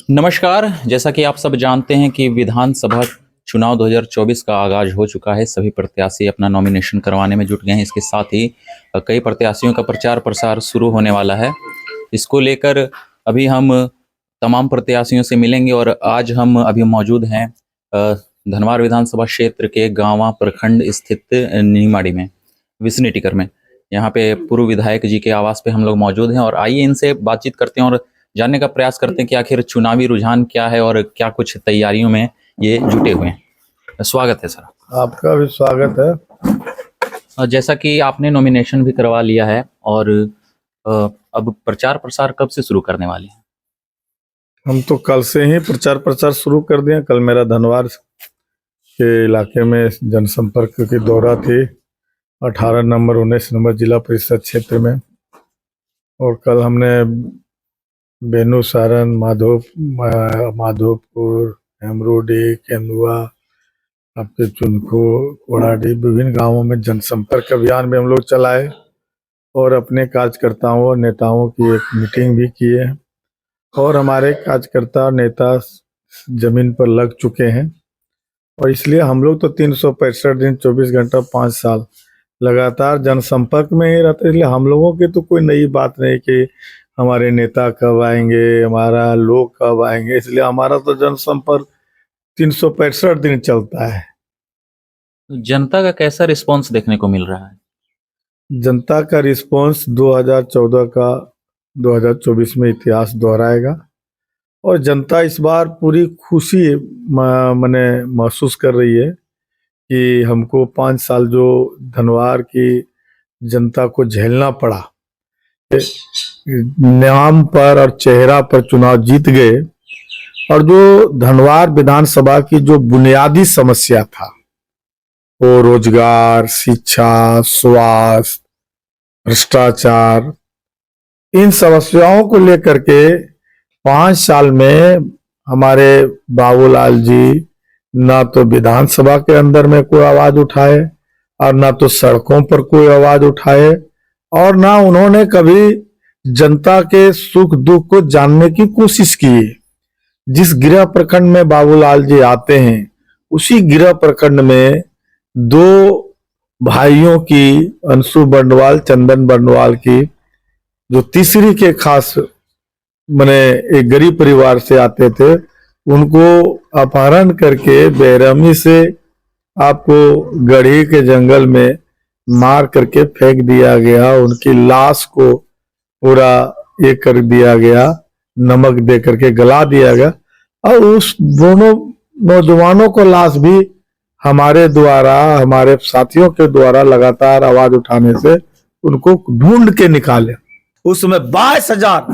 नमस्कार। जैसा कि आप सब जानते हैं कि विधानसभा चुनाव 2024 का आगाज हो चुका है। सभी प्रत्याशी अपना नॉमिनेशन करवाने में जुट गए हैं। इसके साथ ही कई प्रत्याशियों का प्रचार प्रसार शुरू होने वाला है। इसको लेकर अभी हम तमाम प्रत्याशियों से मिलेंगे और आज हम अभी मौजूद हैं धनवार विधानसभा क्षेत्र के गांवा प्रखंड स्थित नीमाड़ी में, विसनीटिकर में। यहाँ पे पूर्व विधायक जी के आवास पे हम लोग मौजूद हैं और आइए इनसे बातचीत करते हैं और जानने का प्रयास करते हैं कि आखिर चुनावी रुझान क्या है और क्या कुछ तैयारियों में ये जुटे हुए हैं। स्वागत है सर। आपका भी स्वागत है। जैसा कि आपने नॉमिनेशन भी करवा लिया है और अब प्रचार प्रसार कब से शुरू करने वाले हैं? हम तो कल से ही प्रचार प्रसार शुरू कर दिए। कल मेरा धनवार के इलाके में जनसंपर्क की दौरा थी 18 नंबर 19 नंबर जिला परिषद क्षेत्र में, और कल हमने बेनूसारण, माधोपुर, हेमरोडी, केंदुआ, आपके चुनको, कोड़ाडी, विभिन्न गांवों में जनसंपर्क अभियान में हम लोग चलाए और अपने कार्यकर्ताओं और नेताओं की एक मीटिंग भी की है। और हमारे कार्यकर्ता नेता जमीन पर लग चुके हैं और इसलिए हम लोग तो 365 दिन 24 घंटा 5 साल लगातार जनसंपर्क में ही रहते। इसलिए हम लोगों की तो कोई नई बात नहीं कि हमारे नेता कब आएंगे, हमारा लोग कब आएंगे। इसलिए हमारा तो जनसंपर्क 365 दिन चलता है। जनता का कैसा रिस्पांस देखने को मिल रहा है? जनता का रिस्पांस 2014 का 2024 में इतिहास दोहराएगा और जनता इस बार पूरी खुशी मने महसूस कर रही है कि हमको 5 साल जो धनवार की जनता को झेलना पड़ा, नाम पर और चेहरा पर चुनाव जीत गए। और जो धनवार विधानसभा की जो बुनियादी समस्या था, वो रोजगार, शिक्षा, स्वास्थ्य, भ्रष्टाचार, इन समस्याओं को लेकर के 5 साल में हमारे बाबूलाल जी ना तो विधानसभा के अंदर में कोई आवाज उठाए और ना तो सड़कों पर कोई आवाज उठाए और ना उन्होंने कभी जनता के सुख दुख को जानने की कोशिश की। जिस गृह प्रखंड में बाबूलाल जी आते हैं, उसी गृह प्रखंड में 2 भाइयों की, अंशु बंडवाल, चंदन बंडवाल की, जो तीसरी के खास मने एक गरीब परिवार से आते थे, उनको अपहरण करके बेरहमी से आपको गढ़ी के जंगल में मार करके फेंक दिया गया। उनकी लाश को पूरा ये कर दिया गया, नमक दे करके गला दिया गया। और उस दोनों नौजवानों को लाश भी हमारे द्वारा, हमारे साथियों के द्वारा लगातार आवाज उठाने से उनको ढूंढ के निकाले। उसमें 22,000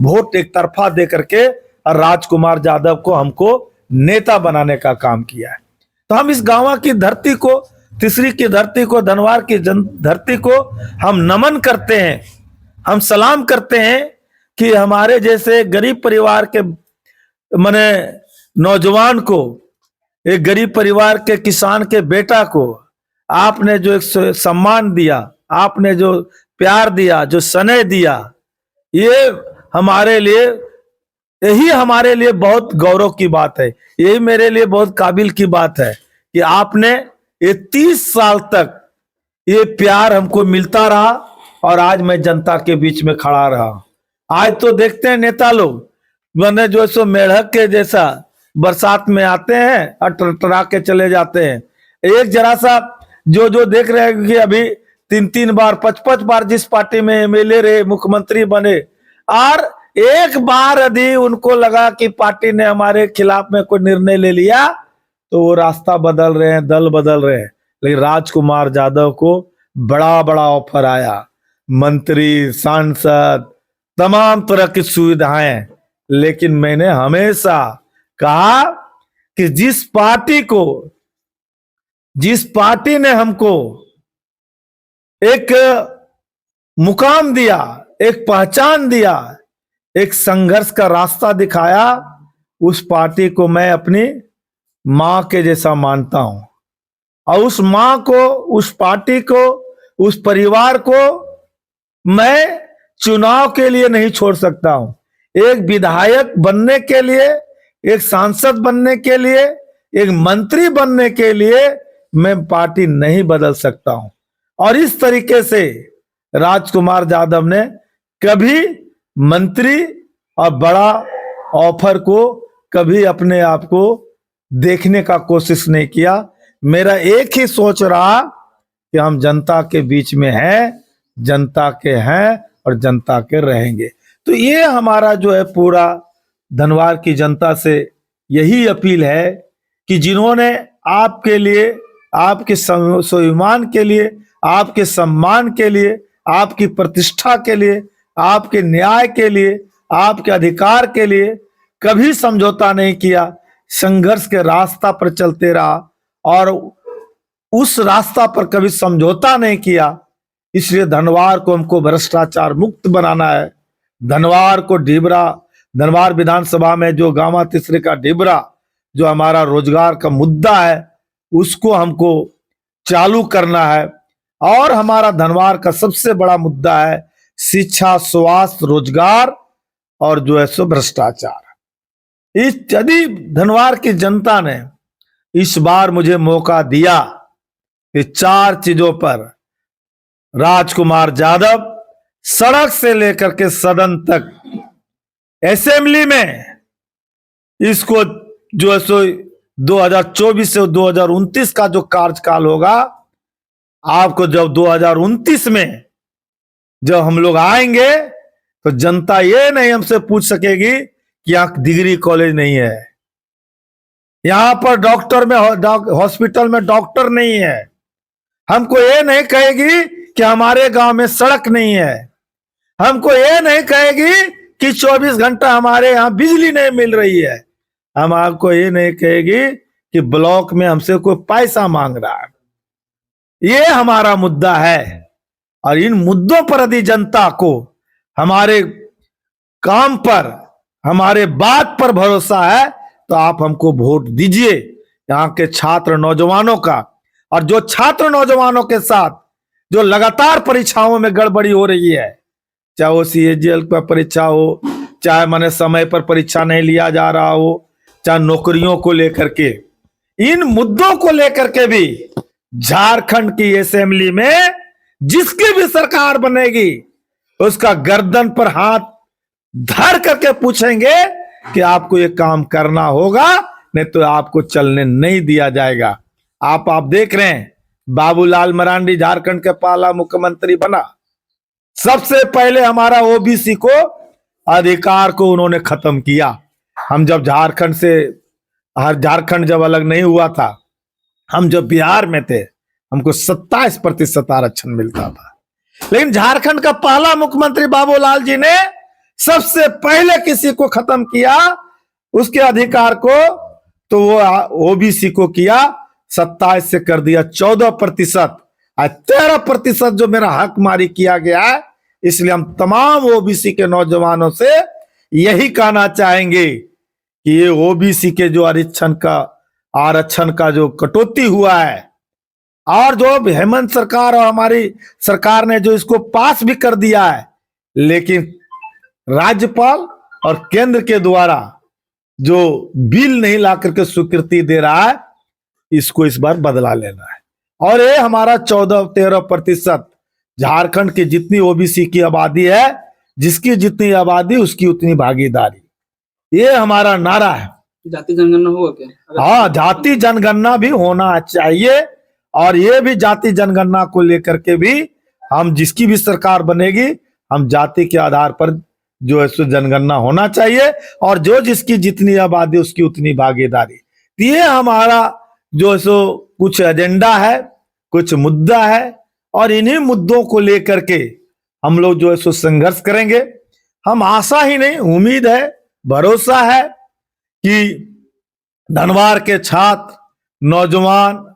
वोट एक तरफा दे करके राजकुमार यादव को हमको नेता बनाने का काम किया है। तो हम इस गांव की धरती को, तीसरी की धरती को, धनवार की धरती को हम नमन करते हैं, हम सलाम करते हैं कि हमारे जैसे गरीब परिवार के मने नौजवान को, एक गरीब परिवार के किसान के बेटा को आपने जो एक सम्मान दिया, आपने जो प्यार दिया, जो स्नेह दिया, ये हमारे लिए, यही हमारे लिए बहुत गौरव की बात है। यही मेरे लिए बहुत काबिल की बात है कि आपने ये 30 साल तक ये प्यार हमको मिलता रहा और आज मैं जनता के बीच में खड़ा रहा। आज तो देखते हैं नेता लोग मैंने जो सो मेढक के जैसा बरसात में आते हैं और टरा के चले जाते हैं। एक जरा सा जो देख रहे हैं कि अभी 3-3 बार 5-5 बार जिस पार्टी में एमएलए रहे, मुख्यमंत्री बने, और एक बार यदि उनको लगा कि पार्टी ने हमारे खिलाफ में कोई निर्णय ले लिया तो वो रास्ता बदल रहे हैं, दल बदल रहे हैं। लेकिन राजकुमार यादव को बड़ा बड़ा ऑफर आया, मंत्री, सांसद, तमाम तरह की सुविधाएं। लेकिन मैंने हमेशा कहा कि जिस पार्टी ने हमको एक मुकाम दिया, एक पहचान दिया, एक संघर्ष का रास्ता दिखाया, उस पार्टी को मैं अपनी मां के जैसा मानता हूं। और उस मां को, उस पार्टी को, उस परिवार को मैं चुनाव के लिए नहीं छोड़ सकता हूं। एक विधायक बनने के लिए, एक सांसद बनने के लिए, एक मंत्री बनने के लिए मैं पार्टी नहीं बदल सकता हूं। और इस तरीके से राजकुमार यादव ने कभी मंत्री और बड़ा ऑफर को कभी अपने आप को देखने का कोशिश नहीं किया। मेरा एक ही सोच रहा कि हम जनता के बीच में हैं, जनता के हैं और जनता के रहेंगे। तो ये हमारा जो है पूरा धनवार की जनता से यही अपील है कि जिन्होंने आपके लिए, आपके स्वाभिमान के लिए, आपके सम्मान के लिए, आपकी प्रतिष्ठा के लिए, आपके न्याय के लिए, आपके अधिकार के लिए कभी समझौता नहीं किया, संघर्ष के रास्ता पर चलते रहा और उस रास्ता पर कभी समझौता नहीं किया। इसलिए धनवार को हमको भ्रष्टाचार मुक्त बनाना है। धनवार को डिबरा, धनवार विधानसभा में जो गामा तीसरे का डिबरा जो हमारा रोजगार का मुद्दा है उसको हमको चालू करना है। और हमारा धनवार का सबसे बड़ा मुद्दा है शिक्षा, स्वास्थ्य, रोजगार और जो है सो भ्रष्टाचार। इस यदि धनवार की जनता ने इस बार मुझे मौका दिया कि 4 चीजों पर राजकुमार यादव सड़क से लेकर के सदन तक, असेंबली में इसको जो है सो 2024 से 2029 का जो कार्यकाल होगा, आपको जब 2029 में जब हम लोग आएंगे तो जनता ये नहीं हमसे पूछ सकेगी कि यहां डिग्री कॉलेज नहीं है, यहां पर डॉक्टर में हॉस्पिटल में डॉक्टर नहीं है। हमको ये नहीं कहेगी कि हमारे गांव में सड़क नहीं है। हमको ये नहीं कहेगी कि 24 घंटा हमारे यहाँ बिजली नहीं मिल रही है। हम आपको ये नहीं कहेगी कि ब्लॉक में हमसे कोई पैसा मांग रहा है। ये हमारा मुद्दा है। और इन मुद्दों पर यदि जनता को हमारे काम पर, हमारे बात पर भरोसा है तो आप हमको वोट दीजिए। यहाँ के छात्र नौजवानों का, और जो छात्र नौजवानों के साथ जो लगातार परीक्षाओं में गड़बड़ी हो रही है, चाहे वो CAGL का परीक्षा हो, चाहे माने समय पर परीक्षा नहीं लिया जा रहा हो, चाहे नौकरियों को लेकर के, इन मुद्दों को लेकर के भी झारखंड की असेंबली में जिसकी भी सरकार बनेगी उसका गर्दन पर हाथ धर करके पूछेंगे कि आपको ये काम करना होगा, नहीं तो आपको चलने नहीं दिया जाएगा। आप देख रहे हैं बाबूलाल मरांडी झारखंड के पहला मुख्यमंत्री बना। सबसे पहले हमारा OBC को अधिकार को उन्होंने खत्म किया। हम जब झारखंड जब अलग नहीं हुआ था, हम जब बिहार में थे, हमको 27% आरक्षण मिलता था। लेकिन झारखंड का पहला मुख्यमंत्री बाबूलाल जी ने सबसे पहले किसी को खत्म किया उसके अधिकार को, तो वो OBC को किया, 27 से कर दिया 14% और 13% जो मेरा हक मारी किया गया है। इसलिए हम तमाम OBC के नौजवानों से यही कहना चाहेंगे कि ये OBC के जो आरक्षण का जो कटौती हुआ है, और जो हेमंत सरकार और हमारी सरकार ने जो इसको पास भी कर दिया है, लेकिन राज्यपाल और केंद्र के द्वारा जो बिल नहीं ला करके स्वीकृति दे रहा है, इसको इस बार बदला लेना है। और ये हमारा 14-13% झारखंड की जितनी OBC की आबादी है, जिसकी जितनी आबादी उसकी उतनी भागीदारी, ये हमारा नारा है। जाति जनगणना होगा क्या? हाँ, जाति जनगणना भी होना चाहिए। और ये भी जाति जनगणना को लेकर के भी हम जिसकी भी सरकार बनेगी, हम जाति के आधार पर जो है सो जनगणना होना चाहिए, और जो जिसकी जितनी आबादी उसकी उतनी भागीदारी। ये हमारा जो है सो कुछ एजेंडा है, कुछ मुद्दा है, और इन्हीं मुद्दों को लेकर के हम लोग जो है सो संघर्ष करेंगे। हम आशा ही नहीं, उम्मीद है, भरोसा है कि धनवार के छात्र, नौजवान,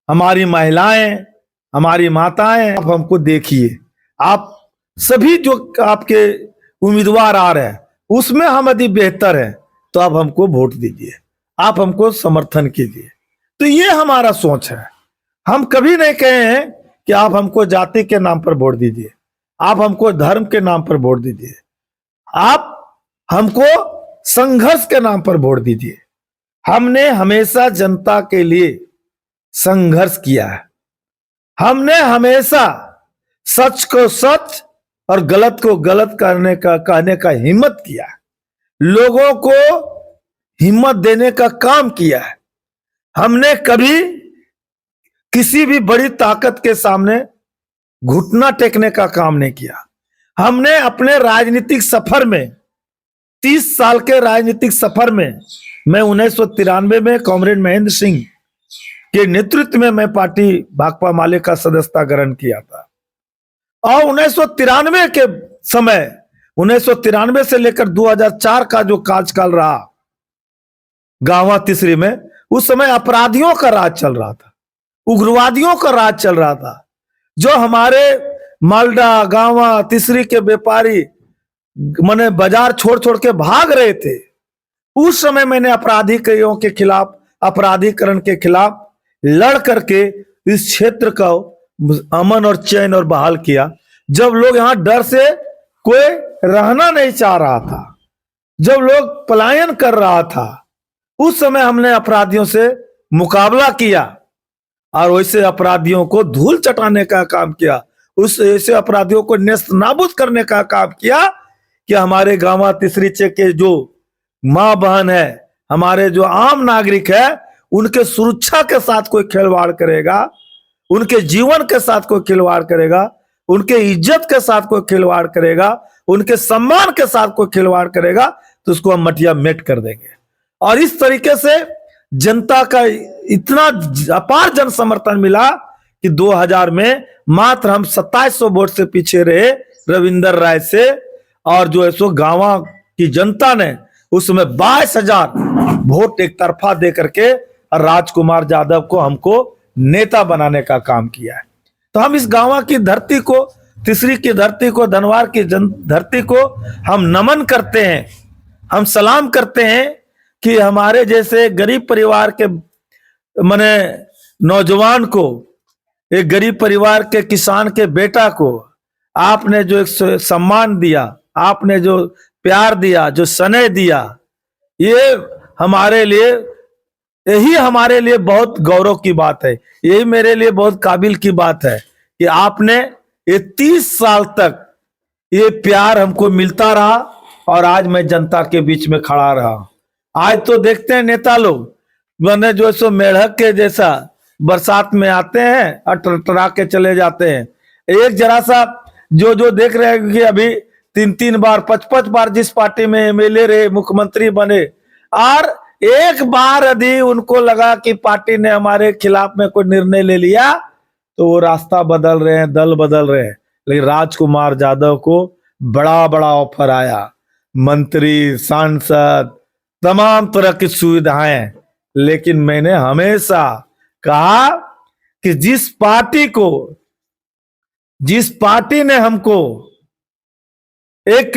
हमारी महिलाएं, हमारी माताएं, आप हमको देखिए, आप सभी जो आपके उम्मीदवार आ रहे हैं उसमें हम यदि बेहतर हैं तो आप हमको वोट दीजिए, आप हमको समर्थन कीजिए। तो ये हमारा सोच है। हम कभी नहीं कहे हैं कि आप हमको जाति के नाम पर वोट दीजिए, आप हमको धर्म के नाम पर वोट दीजिए। आप हमको संघर्ष के नाम पर वोट दीजिए। हमने हमेशा जनता के लिए संघर्ष किया है। हमने हमेशा सच को सच और गलत को गलत कहने का हिम्मत किया है। लोगों को हिम्मत देने का काम किया है। हमने कभी किसी भी बड़ी ताकत के सामने घुटना टेकने का काम नहीं किया। हमने अपने राजनीतिक सफर में 30 साल के राजनीतिक सफर में मैं 1993 में कॉमरेड महेंद्र सिंह के नेतृत्व में मैं पार्टी भाकपा माले का सदस्यता ग्रहण किया था। और 1993 के समय 1993 से लेकर 2004 का जो कार्यकाल रहा गांवा तीसरी में, उस समय अपराधियों का राज चल रहा था, उग्रवादियों का राज चल रहा था। जो हमारे मालडा गांवा तीसरी के व्यापारी माने बाजार छोड़ छोड़ के भाग रहे थे, उस समय मैंने अपराधियों के खिलाफ, अपराधीकरण के खिलाफ लड़ करके इस क्षेत्र का अमन और चैन और बहाल किया। जब लोग यहां डर से कोई रहना नहीं चाह रहा था, जब लोग पलायन कर रहा था, उस समय हमने अपराधियों से मुकाबला किया और वैसे अपराधियों को धूल चटाने का काम किया, उस ऐसे अपराधियों को नेस्त नाबूद करने का काम किया कि हमारे गांवा तीसरी के जो मां बहन है, हमारे जो आम नागरिक है, उनके सुरक्षा के साथ कोई खिलवाड़ करेगा, उनके जीवन के साथ कोई खिलवाड़ करेगा, उनके इज्जत के साथ कोई खिलवाड़ करेगा, उनके सम्मान के साथ कोई खिलवाड़ करेगा, तो उसको हम मटिया मेट कर देंगे। और इस तरीके से जनता का इतना अपार जन समर्थन मिला कि 2000 में मात्र हम 2700 वोट से पीछे रहे रविंदर राय से, और जो है सो गांवा की जनता ने उस समय 22,000 वोट एक तरफा दे करके राजकुमार यादव को हमको नेता बनाने का काम किया है। तो हम इस गांवा की धरती को, तीसरी की धरती को, धनवार की धरती को हम नमन करते हैं, हम सलाम करते हैं कि हमारे जैसे गरीब परिवार के माने नौजवान को, एक गरीब परिवार के किसान के बेटा को आपने जो एक सम्मान दिया, आपने जो प्यार दिया, जो स्नेह दिया, ये हमारे लिए, यही हमारे लिए बहुत गौरव की बात है। यही मेरे लिए बहुत काबिल की बात है कि आपने ये 30 साल तक ये प्यार हमको मिलता रहा और आज मैं जनता के बीच में खड़ा रहा। आज तो देखते हैं नेता लोग मैंने जो सो मेढक के जैसा बरसात में आते हैं और टरटरा के चले जाते हैं। एक जरा सा जो देख रहे हैं कि अभी 3-3 बार 5-5 बार जिस पार्टी में एमएलए रहे, मुख्यमंत्री बने, और एक बार यदि उनको लगा कि पार्टी ने हमारे खिलाफ में कोई निर्णय ले लिया तो वो रास्ता बदल रहे हैं, दल बदल रहे हैं। लेकिन राजकुमार यादव को बड़ा बड़ा ऑफर आया, मंत्री, सांसद, तमाम तरह की सुविधाएं, लेकिन मैंने हमेशा कहा कि जिस पार्टी ने हमको एक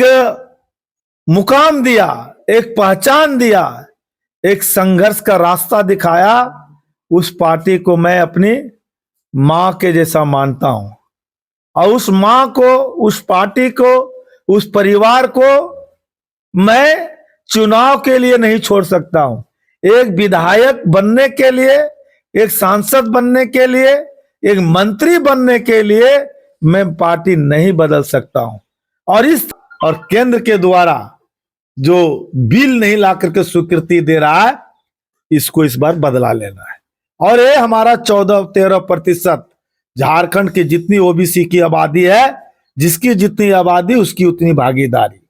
मुकाम दिया, एक पहचान दिया, एक संघर्ष का रास्ता दिखाया, उस पार्टी को मैं अपनी मां के जैसा मानता हूं। और उस मां को, उस पार्टी को, उस परिवार को मैं चुनाव के लिए नहीं छोड़ सकता हूं। एक विधायक बनने के लिए, एक सांसद बनने के लिए, एक मंत्री बनने के लिए मैं पार्टी नहीं बदल सकता हूं। और केंद्र के द्वारा जो बिल नहीं ला करके स्वीकृति दे रहा है, इसको इस बार बदला लेना है। और ये हमारा 14-13% झारखंड की जितनी ओबीसी की आबादी है, जिसकी जितनी आबादी उसकी उतनी भागीदारी,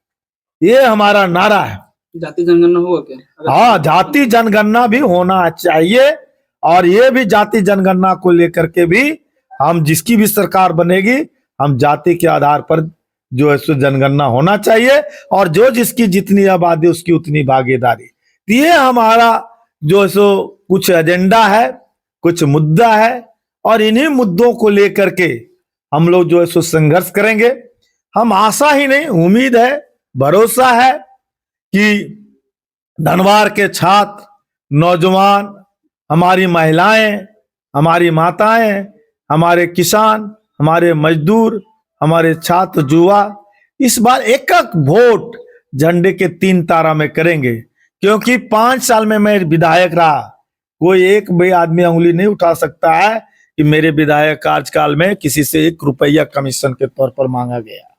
ये हमारा नारा है। जाति जनगणना होगा क्या? हाँ, जाति जनगणना भी होना चाहिए। और ये भी जाति जनगणना को लेकर के भी हम, जिसकी भी सरकार बनेगी, हम जाति के आधार पर जो है सो जनगणना होना चाहिए, और जो जिसकी जितनी आबादी उसकी उतनी भागीदारी। ये हमारा जो है सो कुछ एजेंडा है, कुछ मुद्दा है, और इन्हीं मुद्दों को लेकर के हम लोग जो है सो संघर्ष करेंगे। हम आशा ही नहीं, उम्मीद है, भरोसा है कि धनवार के छात्र, नौजवान, हमारी महिलाएं, हमारी माताएं, हमारे किसान, हमारे मजदूर, हमारे छात्र, युवा इस बार एक वोट झंडे के 3 तारा में करेंगे, क्योंकि 5 साल में मैं विधायक रहा, कोई एक भी आदमी उंगली नहीं उठा सकता है कि मेरे विधायक कार्यकाल में किसी से 1 रुपया कमीशन के तौर पर मांगा गया।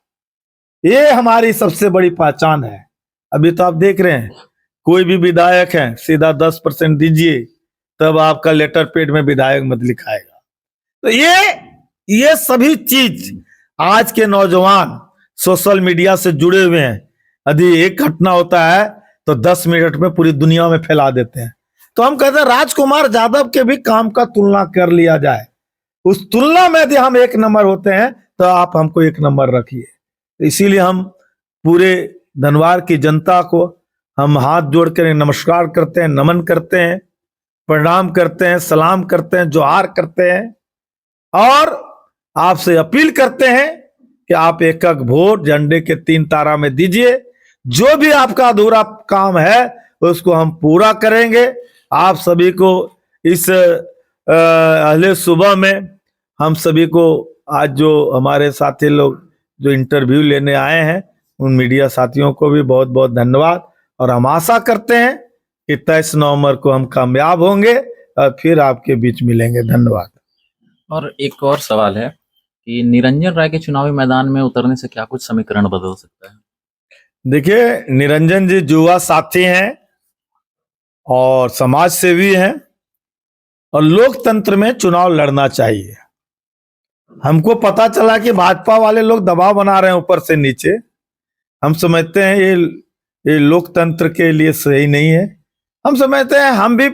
ये हमारी सबसे बड़ी पहचान है। अभी तो आप देख रहे हैं, कोई भी विधायक है सीधा 10% दीजिए, तब आपका लेटर पेड में विधायक मत लिखाएगा। तो ये सभी चीज आज के नौजवान सोशल मीडिया से जुड़े हुए हैं। यदि एक घटना होता है तो 10 मिनट में पूरी दुनिया में फैला देते हैं। तो हम कहते हैं राजकुमार यादव के भी काम का तुलना कर लिया जाए, उस तुलना में यदि हम 1 नंबर होते हैं तो आप हमको 1 नंबर रखिए। इसीलिए हम पूरे धनवार की जनता को हम हाथ जोड़कर नमस्कार करते हैं, नमन करते हैं, प्रणाम करते हैं, सलाम करते हैं, जोहार करते हैं और आपसे अपील करते हैं कि आप एक वोट झंडे के 3 तारा में दीजिए। जो भी आपका अधूरा काम है उसको हम पूरा करेंगे। आप सभी को इस अहले सुबह में हम सभी को आज जो हमारे साथी लोग जो इंटरव्यू लेने आए हैं उन मीडिया साथियों को भी बहुत बहुत धन्यवाद, और हम आशा करते हैं कि 23 नवंबर को हम कामयाब होंगे और फिर आपके बीच मिलेंगे। धन्यवाद। और एक और सवाल है कि निरंजन राय के चुनावी मैदान में उतरने से क्या कुछ समीकरण बदल सकता है? देखिए, निरंजन जी युवा साथी हैं और समाज सेवी हैं और लोकतंत्र में चुनाव लड़ना चाहिए। हमको पता चला कि भाजपा वाले लोग दबाव बना रहे हैं ऊपर से नीचे। हम समझते हैं ये लोकतंत्र के लिए सही नहीं है। हम समझते हैं हम भी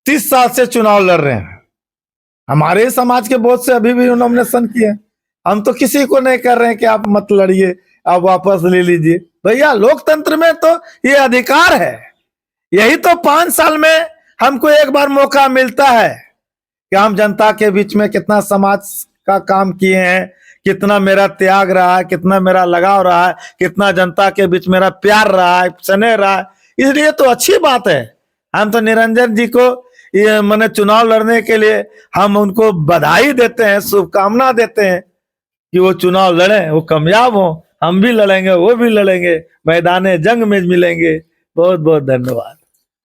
30 साल से चुनाव लड़ रहे हैं, हमारे समाज के बहुत से अभी भी नॉमिनेशन किए। हम तो किसी को नहीं कर रहे हैं कि आप मत लड़िए, आप वापस ले लीजिए। भैया, लोकतंत्र में तो ये अधिकार है। यही तो 5 साल में हमको एक बार मौका मिलता है कि हम जनता के बीच में कितना समाज का काम किए हैं, कितना मेरा त्याग रहा है, कितना मेरा लगाव रहा है, कितना जनता के बीच मेरा प्यार रहा है, स्नेह रहा है। इसलिए तो अच्छी बात है। हम तो निरंजन जी को ये मैंने चुनाव लड़ने के लिए हम उनको बधाई देते हैं, शुभकामना देते हैं कि वो चुनाव लड़ें, वो कामयाब हो। हम भी लड़ेंगे, वो भी लड़ेंगे, मैदान जंग में मिलेंगे। बहुत बहुत धन्यवाद।